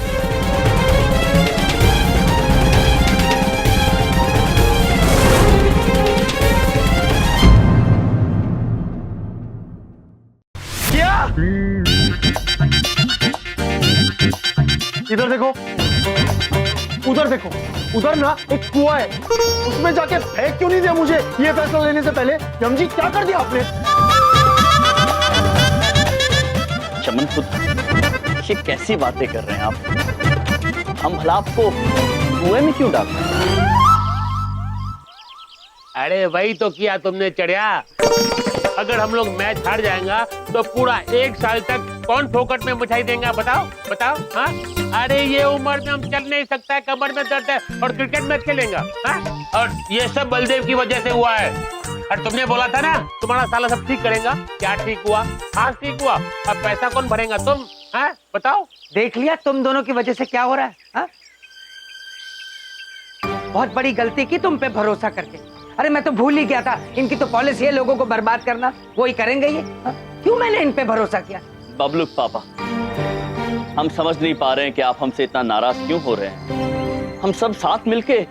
इधर देखो, उधर देखो, उधर ना एक कुआं है, उसमें जाके फेंक क्यों नहीं दिया मुझे ये फैसला लेने से पहले? यमजी, क्या कर दिया आपने? चमन पुत्र, ये कैसी बातें कर रहे हैं आप? हम भला आपको कुएं में क्यों डाल रहे हैं? अरे वही तो किया तुमने चढ़िया। अगर हम लोग मैच हार जाएंगा तो पूरा 1 साल तक कौन फोकट में मिठाई देंगे? बताओ बताओ। हाँ, अरे ये उम्र में हम चल नहीं सकता है, कमर में दर्द है, और क्रिकेट मैच खेलेंगे? हाँ? और ये सब बलदेव की वजह से हुआ है। और तुमने बोला था ना तुम्हारा साला सब ठीक करेगा, क्या ठीक हुआ? हाँ ठीक हुआ। अब पैसा कौन भरेगा? तुम। हाँ बताओ। देख लिया तुम दोनों की वजह से क्या हो रहा है? हाँ? बहुत बड़ी गलती की तुम पे भरोसा करके। अरे मैं तो भूल ही गया था, इनकी तो पॉलिसी है लोगों को बर्बाद करना, वो ही करेंगे ये। क्यों मैंने इन पे भरोसा किया? बबलू पापा, हम समझ नहीं पा रहे हैं कि आप हमसे इतना नाराज क्यों हो रहे हैं। हम सब साथ मिलके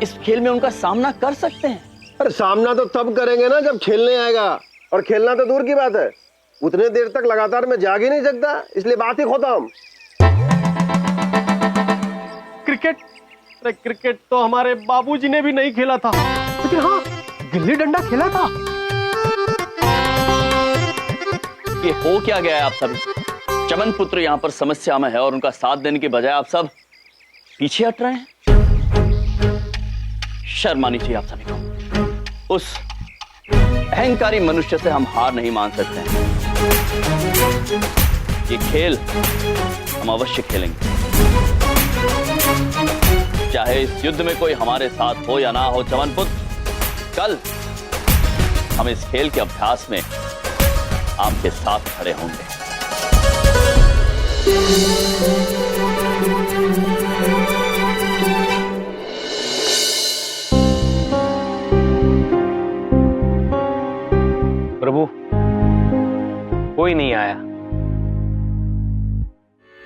इस खेल में उनका सामना कर सकते हैं। अरे सामना तो तब करेंगे ना जब खेलने आएगा, और खेलना तो दूर की बात है, उतने देर तक लगातार मैं जाग ही नहीं सकता, इसलिए बात ही खत्म। क्रिकेट? अरे क्रिकेट तो हमारे बाबूजी ने भी नहीं खेला था, लेकिन हाँ, गिल्ली डंडा खेला था। ये हो क्या गया है आप सभी? चमन पुत्र यहाँ पर समस्या में है और उनका साथ देने के बजाय आप सब पीछे हट रहे हैं। शर्म आनी चाहिए आप सभी को। उस अहंकारी मनुष्य से हम हार नहीं मान सकते हैं। ये खेल हम अवश्य खेलेंगे, चाहे इस युद्ध में कोई हमारे साथ हो या ना हो। चमन पुत्र, कल हम इस खेल के अभ्यास में आपके साथ खड़े होंगे। प्रभु, कोई नहीं आया।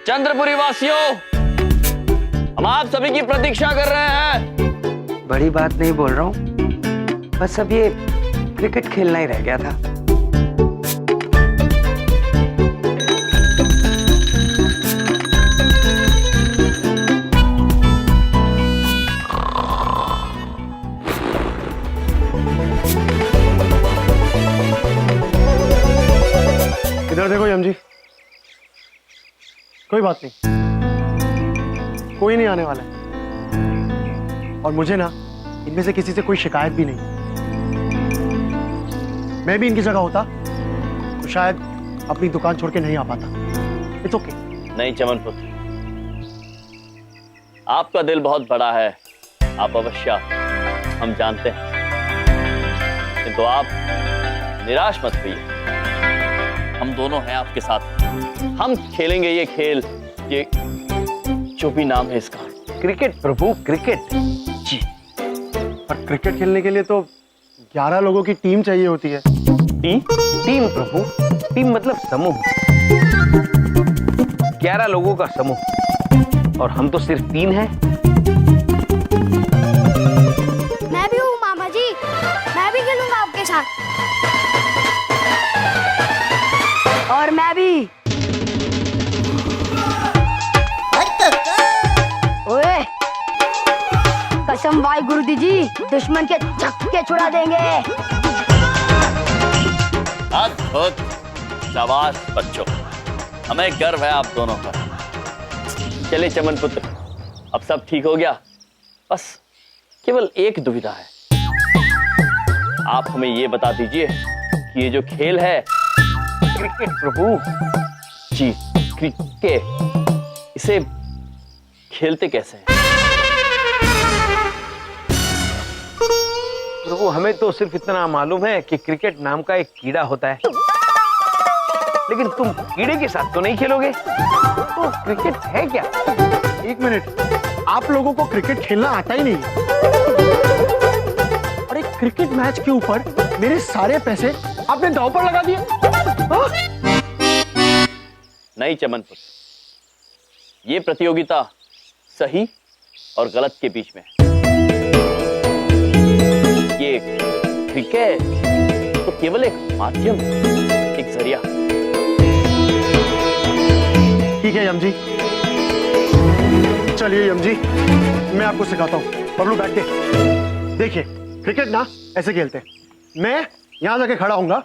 चंद्रपुरी वासियों, हम आप सभी की प्रतीक्षा कर रहे हैं। बड़ी बात नहीं बोल रहा हूँ, बस अब ये क्रिकेट खेलना ही रह गया था। इधर देखो यम जी, कोई बात नहीं, कोई नहीं आने वाला है। और मुझे ना इनमें से किसी से कोई शिकायत भी नहीं। मैं भी इनकी जगह होता तो शायद अपनी दुकान छोड़ के नहीं आ पाता। It's okay. नहीं चमन पुत्र, आपका दिल बहुत बड़ा है, आप अवश्य, हम जानते हैं, किंतु आप निराश मत होइए। हम दोनों हैं आपके साथ। हम खेलेंगे ये खेल, ये जो भी नाम है इसका, क्रिकेट प्रभु, क्रिकेट। जी, पर क्रिकेट खेलने के लिए तो 11 लोगों की टीम चाहिए होती है। टीम? टीम प्रभु, टीम मतलब समूह। 11 लोगों का समूह, और हम तो सिर्फ 3 हैं। मैं भी हूँ मामा जी, मैं भी खेलूंगा आपके साथ। और मैं भी। ओए, कसम भाई गुरुजी जी, दुश्मन के छक्के छुड़ा देंगे। अद्भुत, शाबाश बच्चों, हमें गर्व है आप दोनों पर। चलिए चमन पुत्र, अब सब ठीक हो गया, बस केवल एक दुविधा है। आप हमें ये बता दीजिए कि ये जो खेल है, क्रिकेट प्रभु। जी क्रिकेट, इसे खेलते कैसे हैं? प्रभु, हमें तो सिर्फ इतना मालूम है कि क्रिकेट नाम का एक कीड़ा होता है, लेकिन तुम कीड़े के साथ तो नहीं खेलोगे। तो क्रिकेट है क्या? एक मिनट, आप लोगों को क्रिकेट खेलना आता ही नहीं। और एक क्रिकेट मैच के ऊपर मेरे सारे पैसे आपने दांव पर लगा दिए। नहीं चमन पुत्र, ये प्रतियोगिता सही और गलत के बीच में है। ये क्रिकेट तो केवल एक माध्यम, एक जरिया। ठीक है यम जी, चलिए यम जी, मैं आपको सिखाता हूँ। बबलू बैठ के देखिए, क्रिकेट ना ऐसे खेलते हैं। मैं यहां जाके खड़ा हूंगा,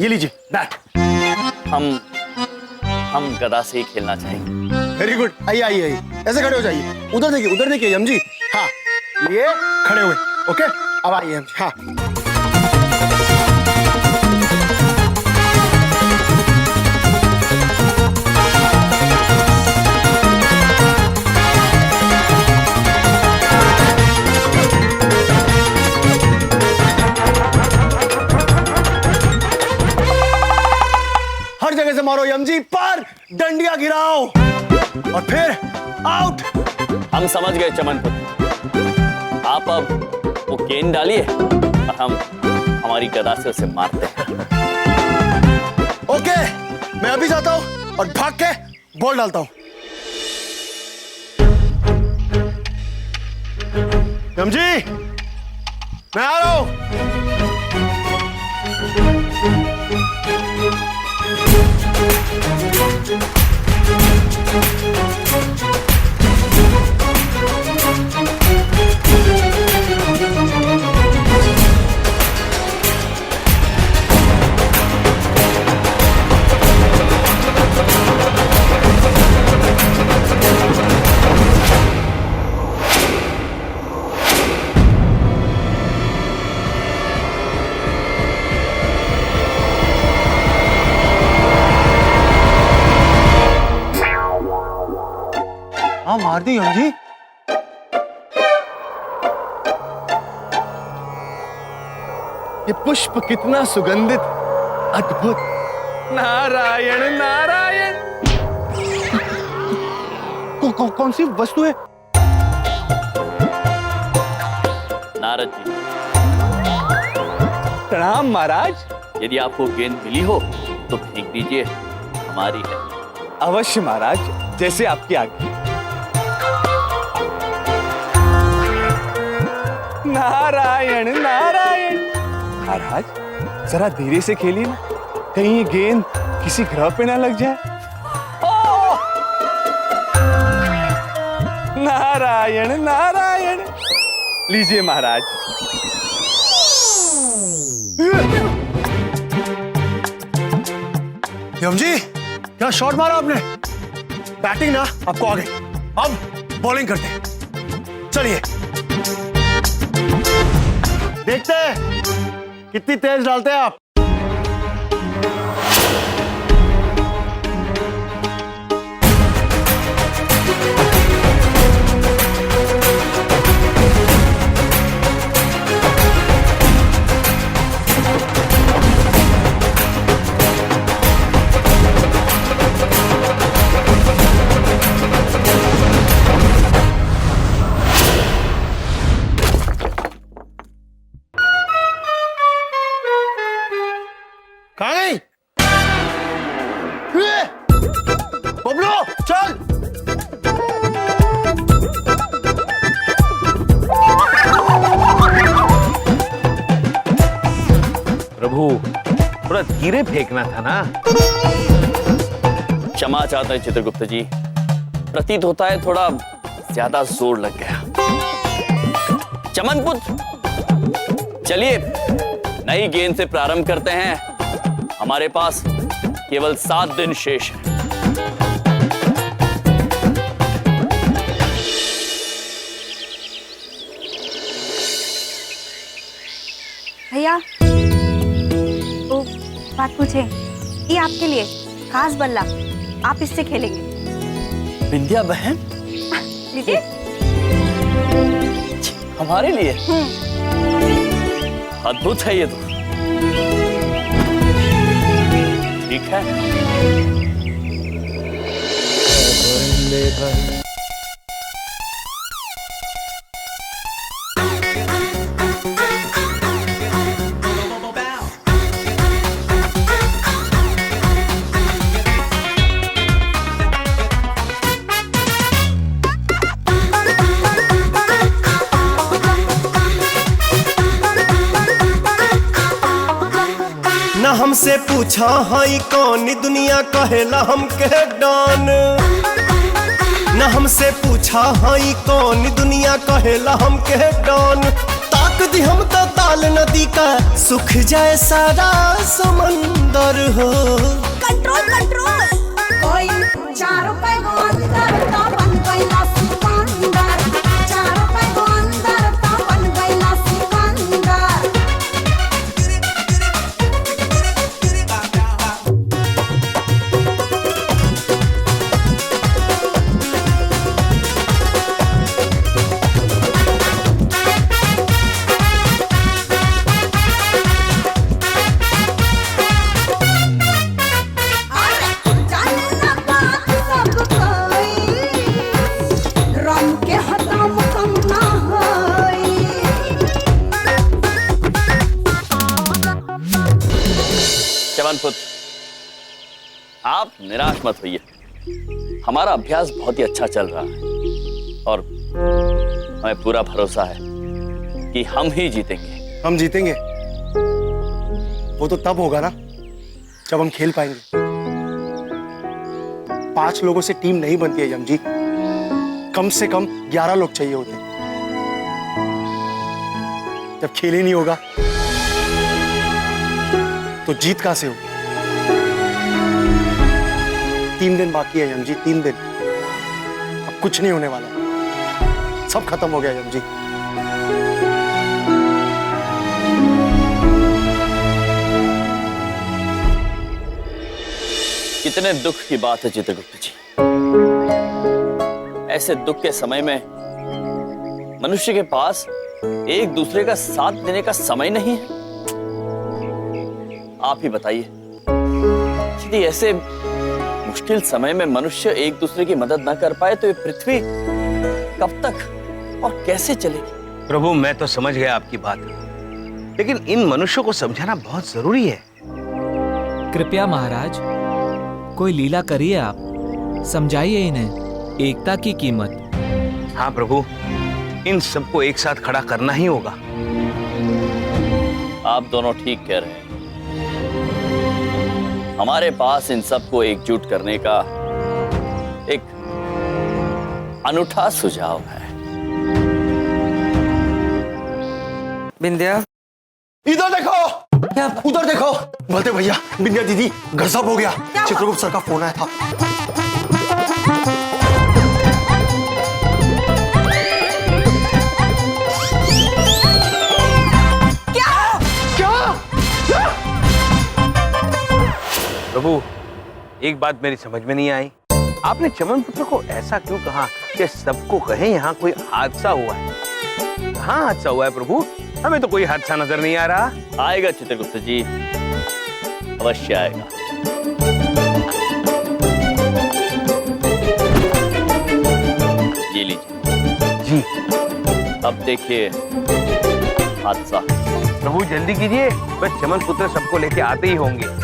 ये लीजिए बैट। हम गदा से ही खेलना चाहेंगे। वेरी गुड, आइए आइए आइए, ऐसे खड़े हो जाइए। उधर देखिए यम जी। हाँ, ये खड़े हुए, ओके। अब आइए यम जी। हाँ, हर जगह से मारो यम जी, पर डंडिया गिराओ और फिर आउट। हम समझ गए चमन पुत्र, आप अब वो गेंद डालिए और हम हमारी गदा से उसे मारते हैं। ओके, मैं अभी जाता हूं और भाग के बॉल डालता हूं। यम जी, मैं आ रहा हूं। हाँ मार दी हम जी। ये पुष्प कितना सुगंधित, अद्भुत। नारायण नारायण। कौन सी वस्तु है? नारद जी, प्रणाम महाराज। यदि आपको गेंद मिली हो तो फेंक दीजिए, हमारी है। अवश्य महाराज, जैसे आपकी आज्ञा। नारायण नारायण। महाराज, जरा धीरे से खेलिए ना, कहीं ये गेंद किसी ग्रह पे ना लग जाए। ओह! नारायण नारायण। लीजिए महाराज। यम जी, क्या शॉट मारा आपने? बैटिंग ना आपको आगे, अब बॉलिंग करते हैं। चलिए देखते हैं कितनी तेज डालते हैं आप। कहाँ गई? बबलू चल। प्रभु, थोड़ा धीरे फेंकना था ना। क्षमा चाहता है चित्रगुप्त जी, प्रतीत होता है थोड़ा ज्यादा जोर लग गया। चमन पुत्र, चलिए नई गेंद से प्रारंभ करते हैं। हमारे पास केवल 7 दिन शेष है। भैया, वो बात पूछे, ये आपके लिए खास बल्ला, आप इससे खेलेंगे। विंध्या बहन, लीजिए। हमारे लिए? अद्भुत है ये तो। ठीक है। न हमसे पूछा हाई कौन दुनिया कहेला हमके डॉन। न हमसे पूछा हाई कौन दुनिया कहेला हमके डॉन। ताक दी हम तो ताल नदी का सुख जाए सारा समंदर हो। कंट्रोल कंट्रोल, कोई 4 रुपए को अंदर तो बन गईला सिकंदर। 4 रुपए को अंदर तो बन गईला सिकंदर। पुत्र, आप निराश मत होइए। हमारा अभ्यास बहुत ही अच्छा चल रहा है और हमें पूरा भरोसा है कि हम ही जीतेंगे। हम जीतेंगे वो तो तब होगा ना जब हम खेल पाएंगे। 5 लोगों से टीम नहीं बनती है यम जी, कम से कम 11 लोग चाहिए होते। जब खेल ही नहीं होगा तो जीत कहां से होगी? 3 दिन बाकी है यम जी, 3 दिन। अब कुछ नहीं होने वाला, सब खत्म हो गया यम जी। कितने दुख की बात है चित्रगुप्त जी। ऐसे दुख के समय में मनुष्य के पास एक दूसरे का साथ देने का समय नहीं है। आप ही बताइए, यदि ऐसे मुश्किल समय में मनुष्य एक दूसरे की मदद न कर पाए तो ये पृथ्वी कब तक और कैसे चलेगी? प्रभु, मैं तो समझ गया आपकी बात, लेकिन इन मनुष्यों को समझाना बहुत जरूरी है। कृपया महाराज, कोई लीला करिए, आप समझाइए इन्हें एकता की कीमत। हाँ प्रभु, इन सबको एक साथ खड़ा करना ही होगा। आप दोनों ठीक कह रहे हैं। हमारे पास इन सबको एकजुट करने का एक अनूठा सुझाव है। बिंदिया, इधर देखो, उधर देखो। बोलते भैया, बिंदिया दीदी गजब हो गया। चित्रगुप्त सर का फोन आया था। प्रभु, एक बात मेरी समझ में नहीं आई। आपने चमन पुत्र को ऐसा क्यों कहा कि सबको कहे यहाँ कोई हादसा हुआ है? कहाँ हादसा हुआ है प्रभु? हमें तो कोई हादसा नजर नहीं आ रहा। आएगा चित्रगुप्त जी, अवश्य आएगा। ये लीजिए जी। अब देखिए हादसा। प्रभु जल्दी कीजिए, बस चमन पुत्र सबको लेके आते ही होंगे।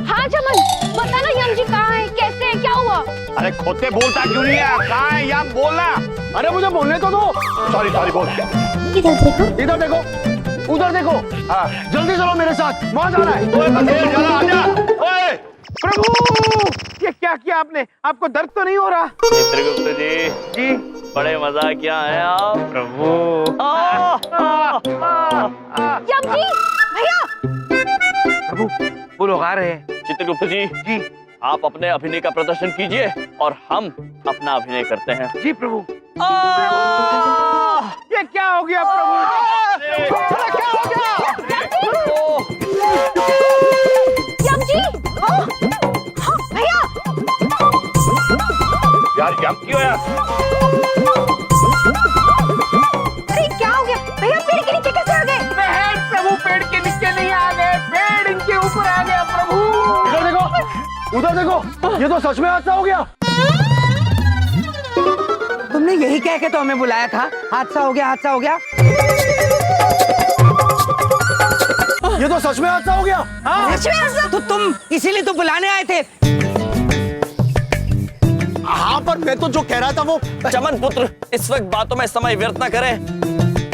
हाँ चमन, बता ना यम जी कहाँ है, कैसे है, क्या हुआ? अरे खोते बोलता क्यों नहीं है? कहाँ है या बोलना? अरे मुझे बोलने तो दो। सॉरी बोल। इधर देखो, इधर देखो, उधर देखो। हाँ, जल्दी चलो मेरे साथ, वहां जाना है। ओए, प्रभु, ये क्या किया आपने? आपको दर्द तो नहीं हो रहा? चित्रगुप्त जी, जी बड़े मजा क्या है आप प्रभु। यम जी, भैया। प्रभु, वो लोग आ रहे हैं। चित्रगुप्त जी, जी आप अपने अभिनय का प्रदर्शन कीजिए और हम अपना अभिनय करते हैं। जी प्रभु। ये क्या हो गया प्रभु? क्या हो गया? यम जी, भैया। यार क्या क्यों यार? अरे क्या हो गया भैया? पेड़ के नीचे कैसे आ गए? प्रभु, पेड़ के नीचे नहीं आ गए, पेड़ इनके ऊपर आ गया प्रभु। इधर देखो, उधर देखो, ये तो सच में हादसा हो गया। तुमने यही कह के तो हमें बुलाया था, हादसा हो गया, हादसा हो गया। ये तो सच में हादसा हो गया। हाँ, सच में हादसा? तो तुम इसीलिए तो बुलाने आए थे। हाँ, पर मैं तो जो कह रहा था वो। चमन पुत्र, इस वक्त बातों में समय व्यर्थ न करें,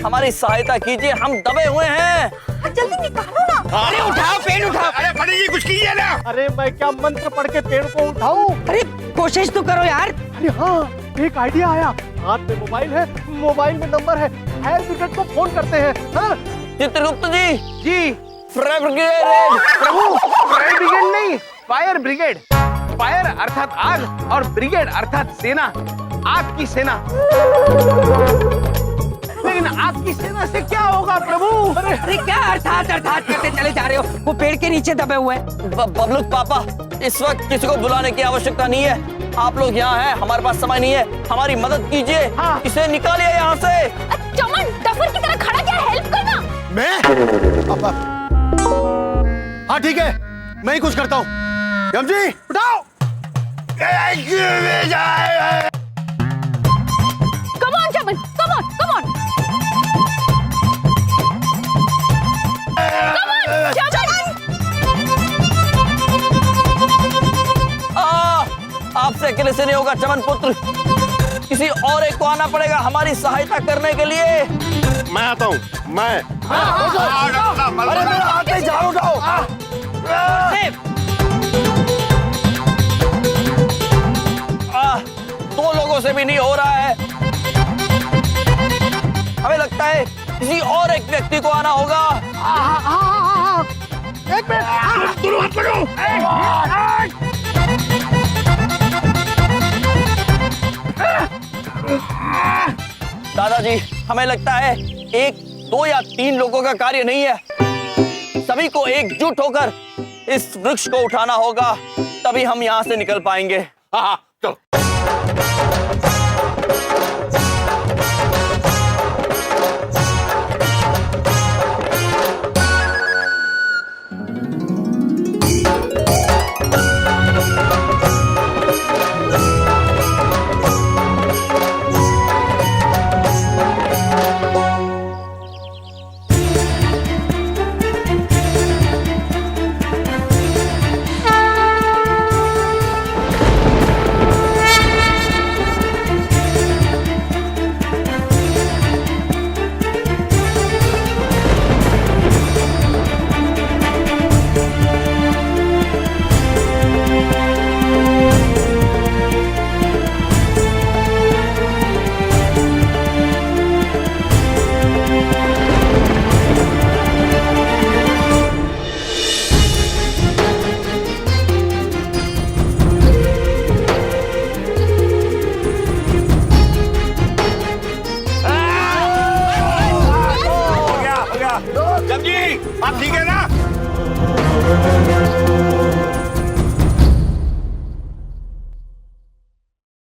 हमारी सहायता कीजिए, हम दबे हुए हैं। जल्दी निकालो ना। अरे उठाओ, पेड़ उठाओ। अरे पंडित जी कुछ कीजिए ना। अरे मैं क्या मंत्र पढ़ के पेड़ को उठाऊं? अरे कोशिश तो करो यार। अरे हाँ, एक आइडिया आया। हाथ में मोबाइल है, मोबाइल में नंबर है, फायर ब्रिगेड को फोन करते हैं। हाँ? चित्रगुप्त जी, जी फायर ब्रिगेड। प्रभु, फायर ब्रिगेड नहीं, फायर ब्रिगेड। फायर अर्थात आग और ब्रिगेड अर्थात सेना, आग की सेना। लेकिन आपकी सेना से क्या होगा प्रभु? अरे क्या अर्थात अर्थात करते चले जा रहे हो? वो पेड़ के नीचे दबे हुए हैं। बबलू पापा, इस वक्त किसी को बुलाने की आवश्यकता नहीं है। आप लोग यहाँ हैं, हमारे पास समय नहीं है, हमारी मदद कीजिए। इसे निकालिए यहाँ से। चमन डफर की तरह खड़ा क्या, हेल्प करना। मैं? हाँ ठीक है, मैं ही कुछ करता हूँ। यम जी उठाओ। Come on, Chaman, come on, come on. Come on, चमन. आपसे अकेले से नहीं होगा चमन पुत्र, किसी और एक को आना पड़ेगा हमारी सहायता करने के लिए। मैं आता हूँ, मैं। अरे मेरा हाथ नहीं, झाड़ू उठाओ। दो लोगों से भी नहीं हो रहा है, हमें लगता है किसी और एक व्यक्ति को आना होगा। एक मिनट, दोनों हाथ पकड़ो। दादाजी, हमें लगता है 1, 2 या 3 लोगों का कार्य नहीं है, सभी को एकजुट होकर इस वृक्ष को उठाना होगा, तभी हम यहाँ से निकल पाएंगे। हाँ, चलो। आप ठीक है ना?